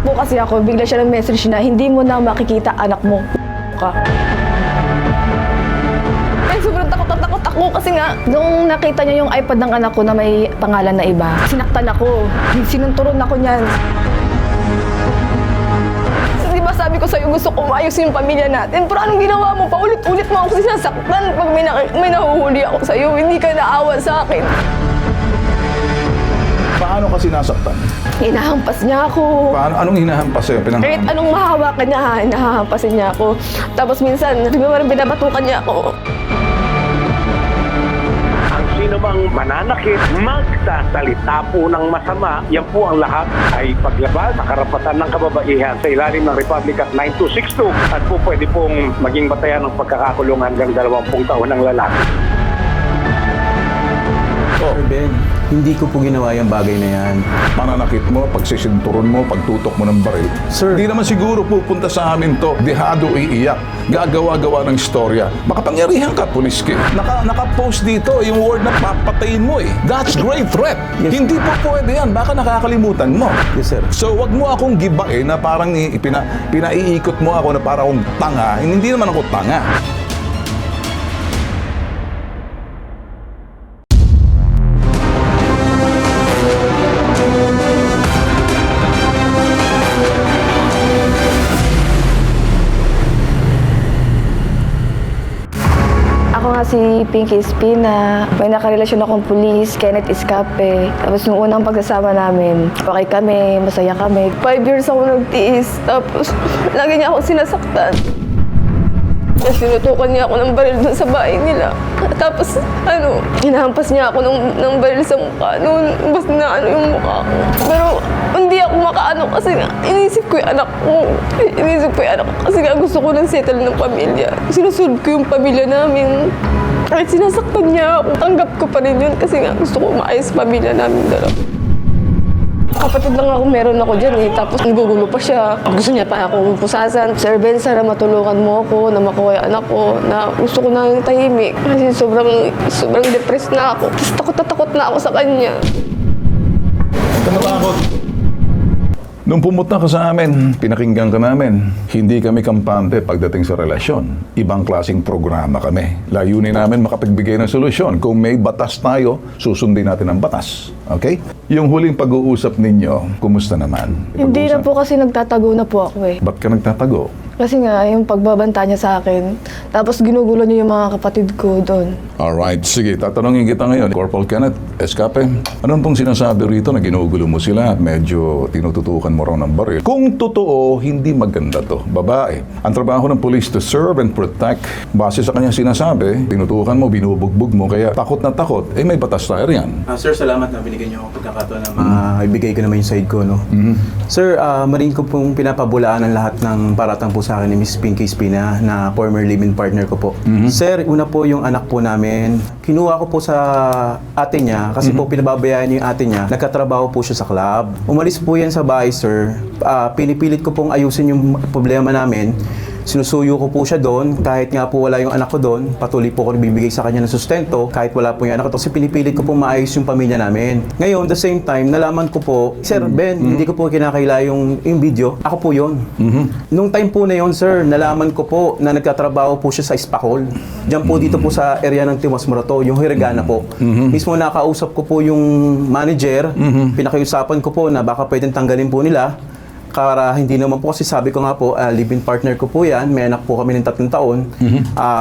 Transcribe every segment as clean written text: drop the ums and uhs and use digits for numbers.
po kasi ako, bigla siya ng message na hindi mo na makikita anak mo ka. Ay, sobrang takot na takot ako kasi nga, nung nakita niya yung iPad ng anak ko na may pangalan na iba, sinaktan ako, sinunturon ako niyan. Diba sabi ko sa'yo, gusto ko maayos yung pamilya natin. Pero anong ginawa mo? Paulit-ulit mo ako sinasaktan pag may nahuhuli ako sa'yo. Hindi ka naawa sa akin. Paano ka sinasaktan? Hinahampas niya ako. Paano? Anong hinahampas sa'yo? Kahit anong mahawakan niya, hinahampasin niya ako. Tapos minsan, di ba binabatukan niya ako. Sino mang mananakit, magsasalita po ng masama, yan po ang lahat ay paglabas sa karapatan ng kababaihan sa ilalim ng Republic Act 9262 at po pwede pong maging batayan ng pagkakakulong hanggang 20 taon ng lalaki. Oh, Sir Ben, hindi ko po ginawa yung bagay na yan. pananakit mo, pagsisinturon mo, pagtutok mo ng baril. Sir. Hindi naman siguro pupunta sa amin to, dehado iiyak, gagawa-gawa ng istorya. Makapangyarihan ka, pulis ka. Naka-post dito yung word na papatayin mo eh. That's great threat. Yes. Hindi po pwede yan, baka nakakalimutan mo. Yes, sir. So wag mo akong gibain na parang pinaiikot mo ako na parang akong tanga. Hindi naman ako tanga. Ako nga si Pinky Espina, may nakarelasyon akong pulis, Kenneth Escape. Tapos nung unang pagsasama namin, okay kami, masaya kami. 5 years ako nagtiis, tapos lagi niya akong sinasaktan. Tapos sinutukan niya ako ng baril dun sa bahay nila. Tapos hinahampas niya ako ng baril sa mukha. Noon, basta na yung mukha ko. Pero hindi ako makaano kasi nga, inisip ko yung anak ko. Inisip ko yung anak ko kasi nga gusto ko ng settle ng pamilya. Sinusunod ko yung pamilya namin. Kahit sinasaktan niya ako, tanggap ko pa rin yun kasi nga gusto ko maayos pamilya namin dalawa. Kapatid lang ako, meron ako dyan eh. Tapos nagugulo pa siya. Gusto niya pa ako pusasan. Sir Ben, sana matulungan mo ako na makuha yung anak ko. Na gusto ko na yung tahimik. Kasi sobrang depressed na ako. Tapos takot na ako sa kanya. Huwag ka natakot. Nung pumunta ka sa amin, pinakinggan ka namin. Hindi kami kampante pagdating sa relasyon. Ibang klaseng programa kami. Layunin namin makapagbigay ng solusyon. Kung may batas tayo, susundin natin ang batas. Okay? Yung huling pag-uusap ninyo, kumusta naman? Hindi na po kasi nagtatago na po ako eh. Ba't ka nagtatago? Kasi nga, yung pagbabanta niya sa akin. Tapos ginugulo niya yung mga kapatid ko doon. Alright, sige, tatanungin kita ngayon. Corporal Kenneth Escape, ano pong sinasabi rito na ginugulo mo sila at medyo tinututukan mo raw ng baril? Kung totoo, hindi maganda to. Babae. Ang trabaho ng police to serve and protect. Base sa kanyang sinasabi, tinutukan mo, binubugbog mo, kaya takot na takot. Eh, may batas tayo riyan. Sir, salamat na binigyan niyo ako pagkakataon na maibigay ko naman yung side ko, no? Sir, marin ko pong pinapabulaan ang lahat ng paratang po sa akin ni Miss Pinky Espina na former live-in partner ko po. Sir, una po yung anak po namin. Kinuha ko po sa ate niya kasi po pinababayaan niya yung ate niya. Nagkatrabaho po siya sa club. Umalis po yan sa bahay, sir. Pinipilit ko pong ayusin yung problema namin. Sinusuyo ko po siya doon, kahit nga po wala yung anak ko doon, patuloy po ako bibigay sa kanya ng sustento, kahit wala po yung anak ko, kasi pinipilit ko po maayos yung pamilya namin. Ngayon, the same time, nalaman ko po, Sir Ben, hindi ko po kinakaila yung video, ako po yun. Nung time po na yun, sir, nalaman ko po na nagkatrabaho po siya sa Spacol. Diyan po dito po sa area ng Timas Morato, yung Hiragana po. Mismo nakausap ko po yung manager, pinakiusapan ko po na baka pwedeng tanggalin po nila. Para hindi naman po kasi sabi ko nga po, live-in partner ko po yan, may anak po kami ng 3 taon,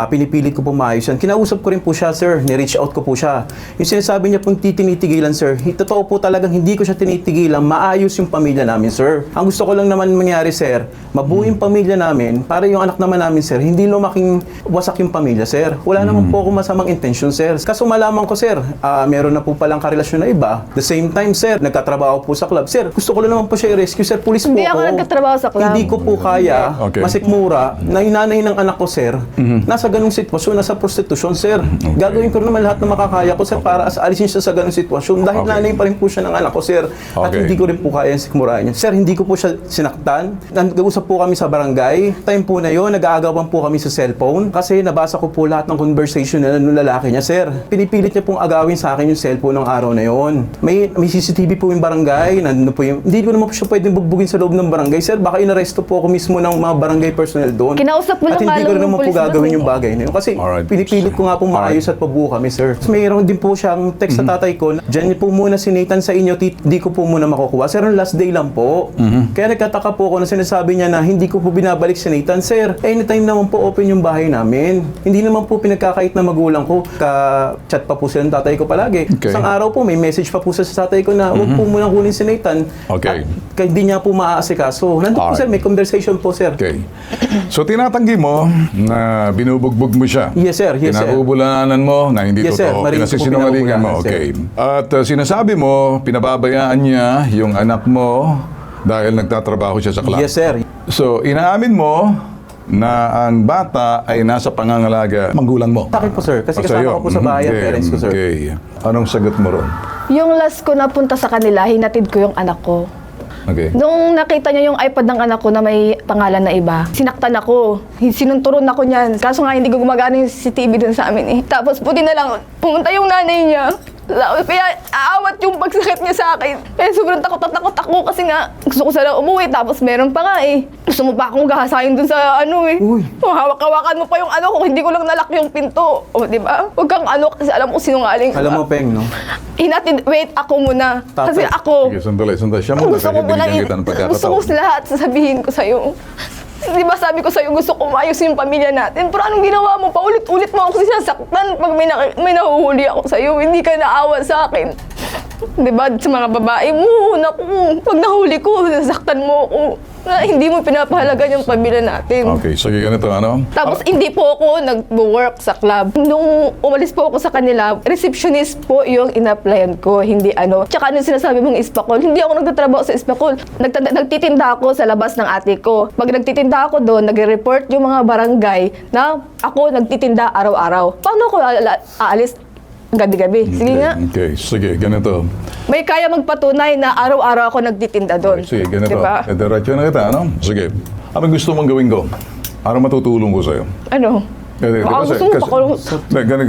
pinipilit ko po maayos yan. Kinausap ko rin po siya, sir, ni-reach out ko po siya. Yung sinasabi niya pong tinitigilan, sir, totoo po talagang hindi ko siya tinitigilan, maayos yung pamilya namin, sir. Ang gusto ko lang naman mangyari, sir, mabuo yung pamilya namin, para yung anak naman namin, sir, hindi lumaking wasak yung pamilya, sir. Wala naman po ako masamang intention, sir. Kaso malaman ko, sir, meron na po palang karelasyon na iba. The same time, sir, nagkatrabaho po sa club. Sir, gusto ko lang naman po siya i-rescue, sir, police po. Hindi ako nagkatrabaho sa club. Hindi ko po kaya, masikmura, na yung nanay ng anak ko, sir, nasa ganung sitwasyon, nasa prostitusyon, sir. Gagawin ko naman lahat na makakaya ko, sir, para alisin siya sa ganung sitwasyon. Dahil nanay pa rin po siya ng anak ko, sir. At hindi ko rin po kaya sikmurahin niya. Sir, hindi ko po siya sinaktan. Nag-usap po kami sa barangay. Time po na yon, nag-aagawan po kami sa cellphone. Kasi nabasa ko po lahat ng conversation na ng lalaki niya, sir. Pinipilit niya pong agawin sa akin yung cellphone ng araw na yon. May CCTV po yung barangay. Nandun po yung, hindi ko naman po siya pwedeng bugbugin sa loob loob ng barangay. Sir, baka inaresto po ako mismo ng mga barangay personnel doon. Kinausap mo at lang hindi nga ko rin lang naman yung po pulis gagawin doon yung eh. bagay na yun. Kasi Alright. pinipilit ko nga po maayos at pabuo kami, sir. So, mayroon din po siyang text sa tatay ko, dyan po muna si Nathan sa inyo, di ko po muna makukuha. Sir, ang last day lang po. Kaya nagkataka po ako na sinasabi niya na hindi ko po binabalik si Nathan. Sir, anytime naman po open yung bahay namin. Hindi naman po pinagkakait na magulang ko. Ka-chat pa po sila ng tatay ko palagi. Okay. Isang araw po, may message pa po sa tatay ko na huwag po muna kunin si Nathan. Okay. Kaya di niya po maaasikaso. Nandun po, Alright. sir, may conversation po, sir. Okay. So, tinatanggi mo na binubugbog mo siya. Yes, sir. Yes, sir. Pinabubulaanan mo na hindi Yes, sir. totoo. Mariin ko po Pinasisinungalingan mo. pinabubulaanan, Okay. At sinasabi mo, pinababayaan niya yung anak mo dahil nagtatrabaho siya sa club. Yes, sir. So, inaamin mo na ang bata ay nasa pangangalaga magulang mo. Sa akin po, sir. Kasi kasama ko po sa bahay ang parents ko, sir. Okay. Anong sagot mo ron? Yung last ko napunta sa kanila, hinatid ko yung anak ko. Okay. Nung nakita niya yung iPad ng anak ko na may pangalan na iba, sinaktan ako. Sinunturon ako niyan. Kaso nga hindi ko gumagana yung CCTV dun sa amin eh. Tapos buti na lang, pumunta yung nanay niya. Kaya aawat yung pagsakit niya sa akin. Kaya sobrang takot ako kasi nga gusto ko sana umuwi. Tapos meron pa nga eh. Gusto mo pa akong gahasayin dun sa ano eh. Uy. Hawak-hawakan mo pa yung ano ko. Hindi ko lang nalak yung pinto. O diba? Huwag kang ano kasi alam ko sinungaling ka. Alam mo, Peng, no? Wait ako muna. Tapos, Kasi ako, Sige, sandali. Siya muna gusto ko kasi muna, binigyan kita ng gusto ko pagkakataon. lahat sasabihin ko sa'yo. Di ba sabi ko sa'yo, gusto ko maayos yung pamilya natin. Pero anong ginawa mo? Paulit-ulit mo ako sinasaktan pag may nahuhuli ako sa'yo. Hindi ka naawa sa akin. Di ba? Sa mga babae mo, naku, pag nahuli ko, sinasaktan mo ako. Na hindi mo pinapahalagan yung pamilya natin. Okay, sige, ganito, ano? Tapos hindi po ako nag-work sa club. Nung umalis po ako sa kanila, receptionist po yung in-applyan ko, hindi ano. Tsaka ano sinasabi mong Espacol, hindi ako nagtatrabaho sa Espacol. Nagtitinda ako sa labas ng ate ko. Pag nagtitinda ako doon, nagre-report yung mga barangay na ako nagtitinda araw-araw. Paano ako aalis gabi-gabi? Sige nga. Okay, sige, ganito. May kaya magpatunay na araw-araw ako nagtitinda doon. Sige, ganito. Diba? Diretso na kita, ano? Sige. Ano gusto mong gawin ko? Para matutulong ko sa'yo. Ano? Baka gusto mo pakulong. Ganun.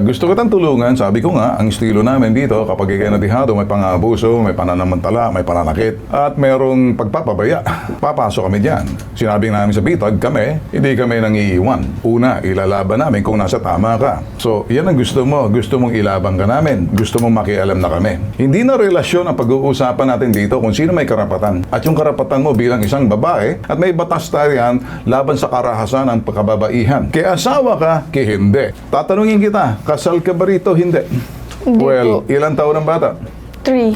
Gusto kitang tulungan. Sabi ko nga, ang estilo namin dito, kapag ikay natihado, may pang-abuso, may pananamantala, may pananakit, at merong pagpapabaya. Papasok kami dyan. Sinabi namin sa bitag, kami, hindi kami nangiiwan. Una, ilalaban namin kung nasa tama ka. So, yan ang gusto mo. Gusto mong ilaban ka namin. Gusto mong makialam na kami. Hindi na relasyon ang pag-uusapan natin dito kung sino may karapatan. At yung karapatan mo bilang isang babae, at may batas tayo yan laban sa karahasan ng pagkababaihan. Kaya asawa ka, hindi. Tatanungin kita, kasal ka ba rito? Hindi. Hindi Well, po. ilang taon ang bata? 3.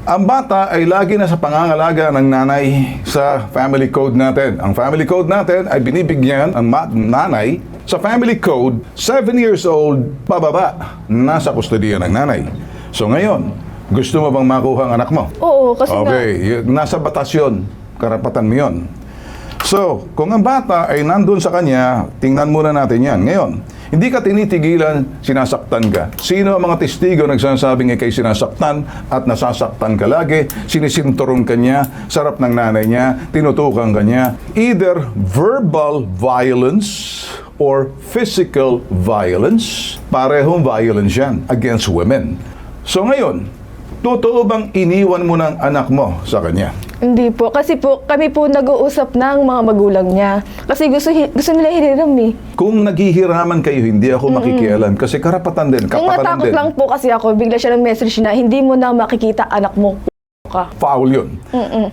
Ang bata ay lagi na sa pangangalaga ng nanay sa family code natin. Ang family code natin ay binibigyan ang nanay sa family code 7 years old pababa. Nasa kustodiya ng nanay. So ngayon, gusto mo bang makuha ang anak mo? Oo, kasi nga. Okay, nasa batas yun. Karapatan mo yun. So, kung ang bata ay nandun sa kanya, tingnan muna natin yan. Ngayon, hindi ka tinitigilan, sinasaktan ka. Sino ang mga testigo nagsasabing ikay sinasaktan at nasasaktan ka lagi? Sinisinturong ka niya, sarap ng nanay niya, tinutukan ka niya. Either verbal violence or physical violence, parehong violence yan against women. So ngayon, totoo bang iniwan mo ng anak mo sa kanya? Hindi po. Kasi po, kami po nag-uusap ng mga magulang niya. Kasi gusto nila hiniram eh. Kung naghihiraman kayo, hindi ako makikialam. Kasi karapatan din, Kung kapakanan natakot din. lang po kasi ako, bigla siya ng message na hindi mo na makikita anak mo. Ka. Foul yun.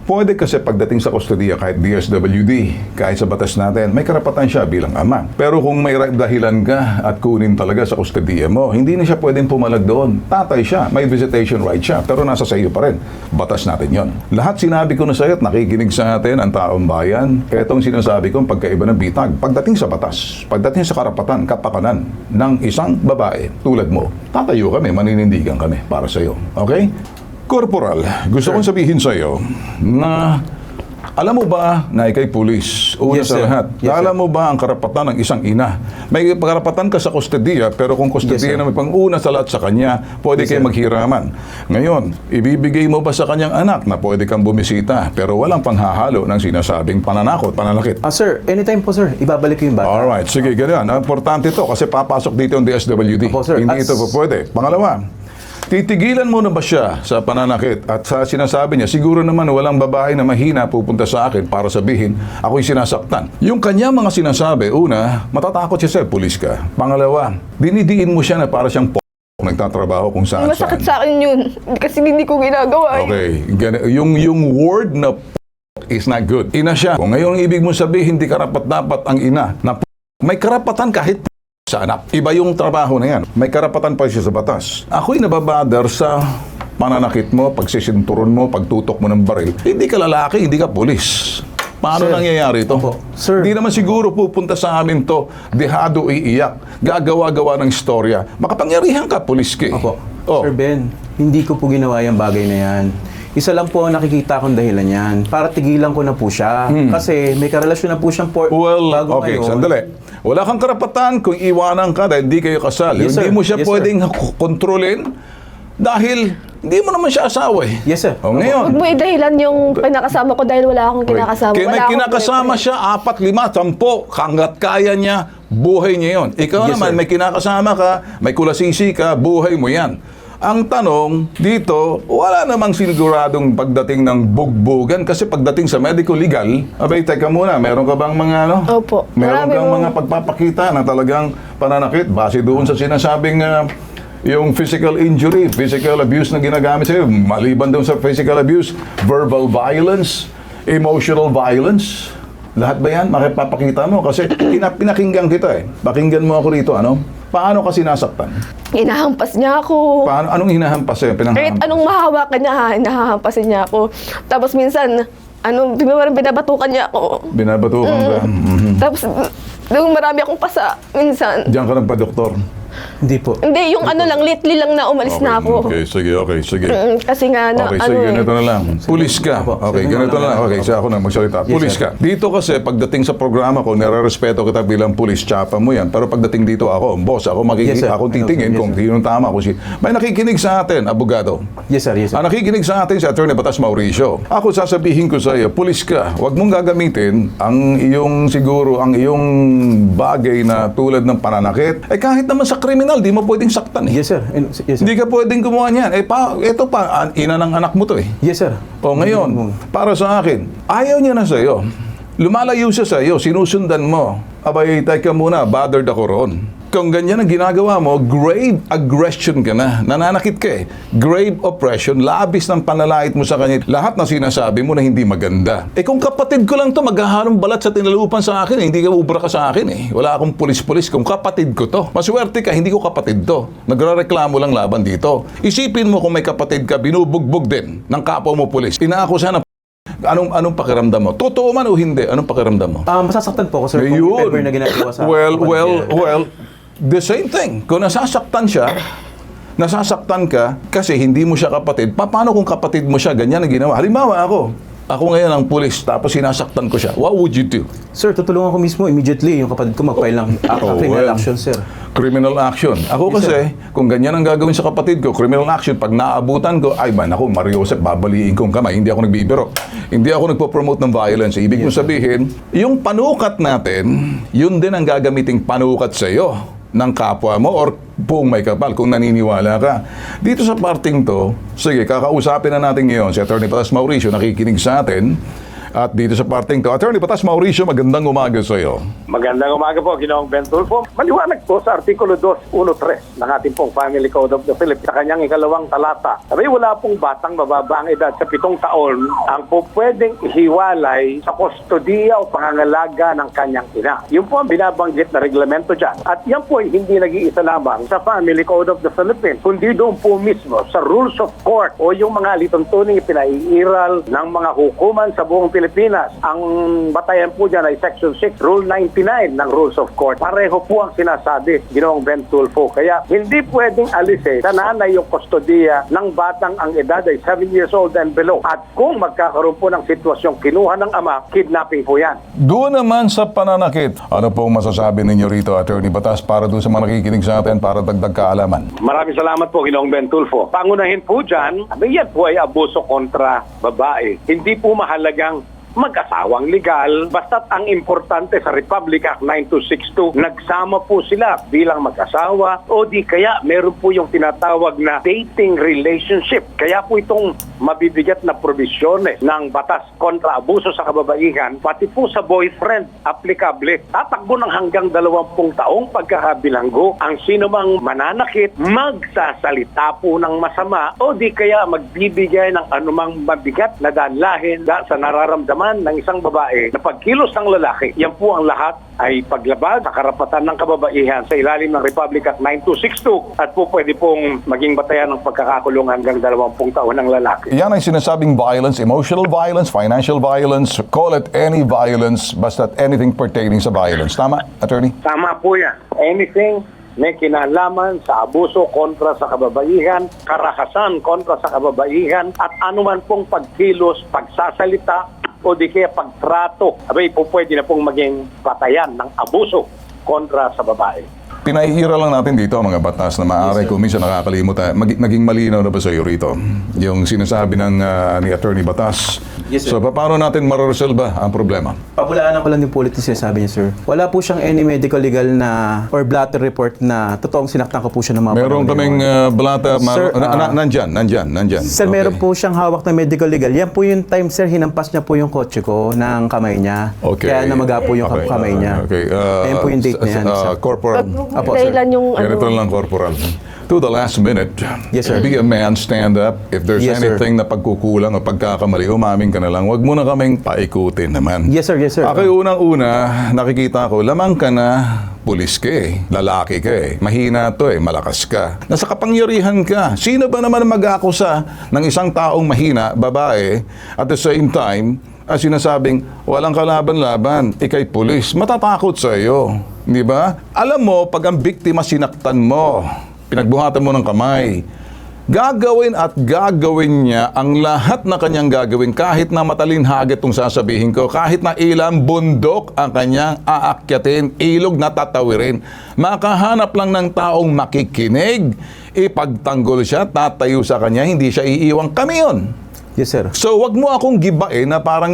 Pwede kasi pagdating sa kustodiya, kahit DSWD, kahit sa batas natin, may karapatan siya bilang ama. Pero kung may dahilan ka at kunin talaga sa kustodiya mo, hindi na siya pwedeng pumalag doon. Tatay siya, may visitation right siya, pero nasa sa iyo pa rin. Batas natin yon. Lahat sinabi ko na sa iyo at nakikinig sa atin ang taong bayan. Etong sinasabi ko, pagkaiba ng bitag. Pagdating sa batas, pagdating sa karapatan, kapakanan ng isang babae tulad mo, tatayo kami, maninindigan kami para sa iyo. Okay? Corporal, gusto kong sabihin sa iyo na alam mo ba na ikay pulis? Una Yes, sa sir. lahat. Yes, sir. Alam mo ba ang karapatan ng isang ina? May karapatan ka sa kustodiya, pero kung Yes, kustodiya sir. na may pang-una sa lahat sa kanya, pwede Yes, kayo sir. maghiraman. Ngayon, ibibigay mo ba sa kanyang anak na pwede kang bumisita, pero walang panghahalo ng sinasabing pananakot, pananakit? Sir, anytime po, sir. Ibabalik ko yung bata. Alright, sige, ganyan. Importante to kasi papasok dito ang DSWD. Opo, sir. Hindi ito po pwede. Pangalawa, Titigilan mo na ba siya sa pananakit at sa sinasabi niya, siguro naman walang babae na mahina pupunta sa akin para sabihin ako'y sinasaktan. Yung kanya mga sinasabi, una, matatakot siya sa'yo, pulis ka. Pangalawa, dinidiin mo siya na para siyang nagtatrabaho kung saan Masakit sa akin yun. Kasi hindi ko ginagawa. Okay, yung word na is not good. Ina siya. Kung ngayon ibig mo sabihin, hindi karapat-dapat ang ina na may karapatan kahit sa anak. Iba yung trabaho na yan. May karapatan pa siya sa batas. Ako'y nababadar sa pananakit mo, pagsisinturon mo, pagtutok mo ng baril. Hindi ka lalaki, hindi ka pulis. Paano Sir, nangyayari ito? opo. Sir. Hindi naman siguro pupunta sa amin to, dehado iiyak, gagawa-gawa ng istorya. Makapangyarihan ka, pulis ka. Opo. Oh. Sir Ben, hindi ko po ginawa yung bagay na yan. Isa lang po ang nakikita kong dahilan yan. Para tigilan ko na po siya. Kasi may karelasyon na po siyang Well, bago okay, ngayon. sandali. Wala kang karapatan kung iwanan ka dahil hindi kayo kasal. Yes, Hindi sir. mo siya Yes, pwedeng kontrolin dahil hindi mo naman siya asawa eh. Yes, sir. O Huwag ngayon, mo idahilan yung pinakasama ko dahil wala akong kinakasama. kaya may Wala akong kinakasama boyfriend. siya, 4, 5, 10, hanggat kaya niya, buhay niya yon. Ikaw Yes, naman, sir. may kinakasama ka, may kulasisi ka, buhay mo yan. Ang tanong dito, wala namang siguradong pagdating ng bugbugan kasi pagdating sa medical legal, abay, teka muna, meron ka bang mga ano? Opo. Meron Marami kang pong- mga pagpapakita na talagang pananakit base doon sa sinasabing yung physical injury, physical abuse na ginagamit sa'yo, maliban doon sa physical abuse, verbal violence, emotional violence, lahat ba yan makipapakita mo? Kasi pinakinggan kita eh. Pakinggan mo ako rito, ano? Paano ka sinasaktan? Hinahampas niya ako. Paano, anong hinahampas sa'yo? Kahit Pinanghahampas? anong mahawakan niya, hinahampasin niya ako. Tapos minsan, binabatukan niya ako. Binabatukan ka? Mhm. Tapos, nung marami akong pasa, minsan. Diyan ka nagpa-doktor? Hindi po. Hindi, yung ano lang, lately lang na umalis na ako. Okay, sige. Kasi nga, Okay, sige, ganito na lang. Pulis ka. Okay, Sige, ganito na lang. sige. Okay, siya ako na magsalita. Yes, Pulis sir. ka. Dito kasi, pagdating sa programa ko, nire-respeto kita bilang pulis, tsapa mo yan. Pero pagdating dito ako, boss, ako Yes, sir. ako titingin Yes, kung sir. sinong tama. May nakikinig sa atin, abogado. Yes, sir. Yes, sir. Ang nakikinig sa atin si Attorney Batas Mauricio. Ako sasabihin ko sa iyo, pulis ka. Huwag mong gagamitin ang iyong bagay na tulad ng pananakit. Eh kahit naman sa kriminal, di mo pwedeng saktan eh. Yes, sir. Yes, sir. Hindi ka pwedeng gumawa niyan. Ito pa, ina ng anak mo to eh. Yes, sir. O ngayon, para sa akin, ayaw niya na sa iyo. Lumalayo siya sa iyo, sinusundan mo. Abay, teka muna, bothered ako roon. Kung ganyan ang ginagawa mo, grave aggression ka na. Nananakit ka eh. Grave oppression, labis ng panalait mo sa kanya. Lahat na sinasabi mo na hindi maganda. Eh kung kapatid ko lang to, maghahalong balat sa tinalupan sa akin eh. Hindi ka ubra ka sa akin eh. Wala akong pulis-pulis kung kapatid ko to. Maswerte ka, hindi ko kapatid to. Nagrareklamo lang laban dito. Isipin mo kung may kapatid ka, binubugbog din ng kapwa mo pulis. Inaakusa na anong pakiramdam mo? Totoo man o hindi? Anong pakiramdam mo? Masasaktan po ako, sir, kung Ayun. ever na ginagawa sa Well, the same thing. Kung nasasaktan siya, nasasaktan ka kasi hindi mo siya kapatid, paano kung kapatid mo siya, ganyan ang ginawa? Halimbawa ako ngayon ang pulis, tapos sinasaktan ko siya. What would you do? Sir, tutulungan ko mismo immediately yung kapatid ko mag-file ng criminal action, sir. Criminal action. Ako kasi, kung ganyan ang gagawin sa kapatid ko, criminal action, pag naabutan ko, ay man ako, Mario Joseph, babaliin kong kamay. Hindi ako nagbibiro. Hindi ako nagpo-promote ng violence. Ibig mo sabihin, yung panukat natin, yun din ang gagamiting panukat sa iyo ng kapwa mo or buong may kapal kung naniniwala ka. Dito sa parting to, sige, kakausapin na natin ngayon si Attorney Batas Mauricio, nakikinig sa atin. At dito sa parting to, Attorney Batas Mauricio, magandang umaga sa iyo. Magandang umaga po, Ginoong Ben Tulfo. Maliwanag po sa Artikulo 213 ng ating pong Family Code of the Philippines sa kanyang ikalawang talata. Sabi, wala pong batang mababa ang edad sa 7 taon ang po pwedeng ihiwalay sa kustodiya o pangangalaga ng kanyang ina. Yun po ang binabanggit na reglamento dyan. At yan po ay hindi nag-iisa lamang sa Family Code of the Philippines, kundi doon po mismo sa Rules of Court o yung mga lituntuning pinaiiral ng mga hukuman sa buong Pilipinas. Ang batayan po dyan ay Section 6, Rule 99 ng Rules of Court. Pareho po ang sinasabi, Ginoong Ben Tulfo. Kaya hindi pwedeng alisin sa nanay yung kustodiya ng batang ang edad ay 7 years old and below. At kung magkakaroon po ng sitwasyong kinuha ng ama, kidnapping po yan. Doon naman sa pananakit, ano pong masasabi ninyo rito, Attorney Batas, para doon sa mga nakikinig sa atin para dagdag kaalaman? Maraming salamat po, Ginoong Ben Tulfo. Pangunahin po dyan, yan po ay abuso kontra babae. Hindi po mahalagang mag-asawang legal. Basta't ang importante sa Republic Act 9262, nagsama po sila bilang mag-asawa o di kaya meron po yung tinatawag na dating relationship. Kaya po itong mabibigat na probisyones ng batas kontra abuso sa kababaihan, pati po sa boyfriend, applicable. Tatakbo ng hanggang 20 taong pagkakabilanggo ang sinumang mananakit, magsasalita po ng masama o di kaya magbibigay ng anumang mabigat na danlahin sa nararamdaman ng isang babae na pagkilos ng lalaki. Yan po ang lahat ay paglabag sa karapatan ng kababaihan sa ilalim ng Republic Act 9262 at po pwede pong maging batayan ng pagkakakulong hanggang 20 taon ng lalaki. Yan ay sinasabing violence, emotional violence, financial violence, call it any violence, basta anything pertaining sa violence. Tama, attorney? Tama po yan. Anything may kinalaman sa abuso kontra sa kababaihan, karahasan kontra sa kababaihan, at anuman pong pagkilos, pagsasalita, o di kaya pagtrato, abay po pwede na pong maging batayan ng abuso kontra sa babae. Pinahihira lang natin dito ang mga batas na maaari kung minsan nakakalimot. Naging malinaw na ba sa iyo rito? Yung sinasabi ni Attorney Batas. Yes, sir. So, paano natin mareresolve ang problema? Pabulaan ko lang din po ulit yung sinasabi niya, sir. Wala po siyang any medical legal na or blatter report na totoong sinaktan ko po siya ng mga Meron panahon kaming ngayon. blata. Sir, Nandyan. Sir, Okay. meron po siyang hawak na medical legal. Yan po yung time, sir, hinampas niya po yung kotse ko ng kamay niya. Okay. Kaya namaga po yung Okay. kamay niya. Okay. Ayan po yung date na yan. sir. Corporal. Apo, sir. Dahilan yung Ganito lang, Corporal. To the last minute, Yes, sir. be a man, stand up. If there's Yes, sir. anything na pagkukulang o pagkakamali, umamin ka na lang. Huwag mo na kaming paikutin naman. Yes, sir. Yes, sir. Ako unang-una, nakikita ko, lamang ka na, pulis ka eh, lalaki ka eh, mahina to eh, malakas ka. Nasa kapangyarihan ka. Sino ba naman mag-akusa ng isang taong mahina, babae, at the same time, sinasabing, walang kalaban-laban, ikay pulis, matatakot sa iyo. Di ba? Alam mo, pag ang biktima sinaktan mo, pinagbuhatan mo ng kamay, gagawin at gagawin niya ang lahat na kanyang gagawin kahit na matalinhaga itong sasabihin ko, kahit na ilang bundok ang kanyang aakyatin, ilog na tatawirin. Makahanap lang ng taong makikinig, ipagtanggol siya, tatayo sa kanya, hindi siya iiwang kamyon. Yes, sir. So, wag mo akong gibain na parang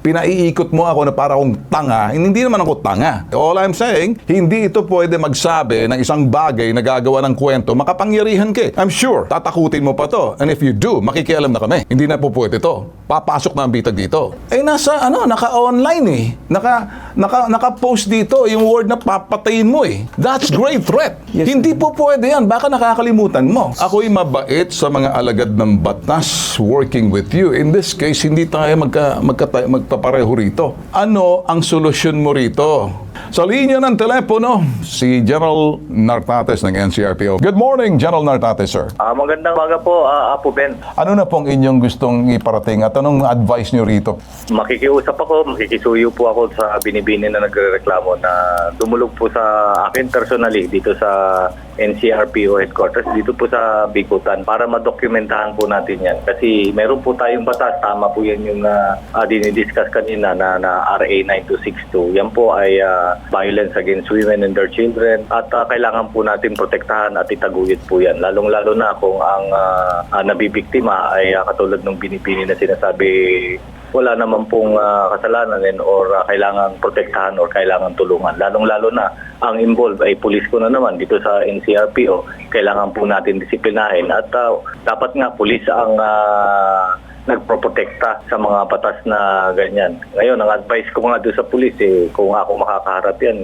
pinaiikot mo ako na parang akong tanga. Hindi naman ako tanga. All I'm saying, hindi ito pwede magsabi ng isang bagay na gagawa ng kwento. Makapangyarihan ka. I'm sure, tatakutin mo pa to. And if you do, makikialam na kami. Hindi na po pwede to. Papasok na ang bitag dito. Naka-online eh. Naka-post dito yung word na papatayin mo eh. That's great threat. Yes, Hindi po pwede yan. Baka nakakalimutan mo. Ako'y mabait sa mga alagad ng batas working with you. In this case, hindi tayo magpapareho rito. Ano ang solusyon mo rito? Sa linya ng telepono, si General Nartates ng NCRPO. Good morning, General Nartates, sir. Magandang umaga po, Apo Ben. Ano na pong inyong gustong iparating at anong advice nyo rito? Makikiusap ako, makikisuyo po ako sa binibini na nagrereklamo na dumulog po sa akin personally dito sa NCRPO headquarters, dito po sa Bikutan para madokumentahan po natin yan. Kasi meron po tayong batas, tama po yan yung dinidiscuss kanina na RA 9262. Yan po ay violence against women and their children at kailangan po natin protektahan at itaguyod po yan. Lalong-lalo na kung ang nabibiktima ay katulad ng binibini na sinasabi wala naman pong kasalanan or kailangan protektahan or kailangan tulungan. Lalong-lalo na ang involved ay pulis ko na naman dito sa NCRPO. Kailangan po natin disiplinahin at dapat nga pulis ang nagproprotekta sa mga batas na ganyan. Ngayon, ang advice ko nga doon sa pulis, kung ako makakaharap yan,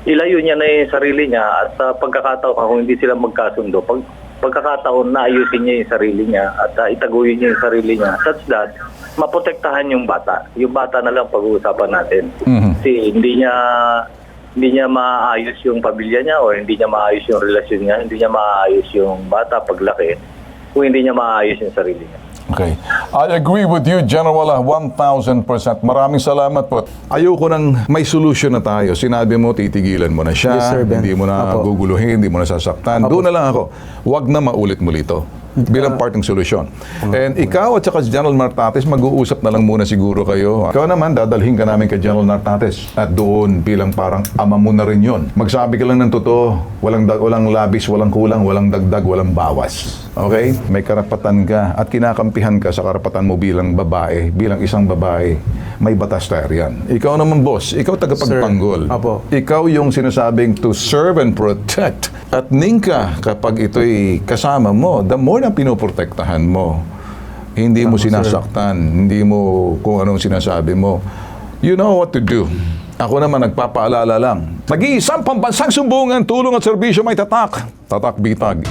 ilayo niya na yung sarili niya at pagkakataon, kung hindi sila magkasundo, pagkakataon na ayusin niya yung sarili niya at itaguyin niya yung sarili niya such that maprotektahan yung bata. Yung bata na lang pag-uusapan natin. Kasi hindi niya maayos yung pamilya niya o hindi niya maayos yung relasyon niya, hindi niya maayos yung bata paglaki kung hindi niya maayos yung sarili niya. Okay. I agree with you, General, 1,000%. Maraming salamat po. Ayoko nang may solution na tayo. Sinabi mo, titigilan mo na siya. Yes, sir, Ben. Hindi mo na Apo. guguluhin, hindi mo na sasaktan. Apo. Doon na lang ako. Huwag na maulit muli ito. bilang part ng solusyon. And ikaw at saka si General Martates, mag-uusap na lang muna siguro kayo. Ikaw naman, dadalhin ka namin kay General Martates. At doon, bilang parang ama mo na rin yun. Magsabi ka lang ng totoo. Walang labis, walang kulang, walang dagdag, walang bawas. Okay? May karapatan ka at kinakampihan ka sa karapatan mo bilang babae, bilang isang babae. May batas tayo yan. Ikaw naman, boss. Ikaw tagapagtanggol. Sir, apo. Ikaw yung sinasabing to serve and protect. At Ninka, kapag ito'y kasama mo, the more na pinoprotektahan mo, hindi mo sinasaktan, hindi mo kung anong sinasabi mo. You know what to do. Ako naman nagpapaalala lang. Nag-iisang pambansang sumbungan, tulong at serbisyo may tatak. Tatak bitag.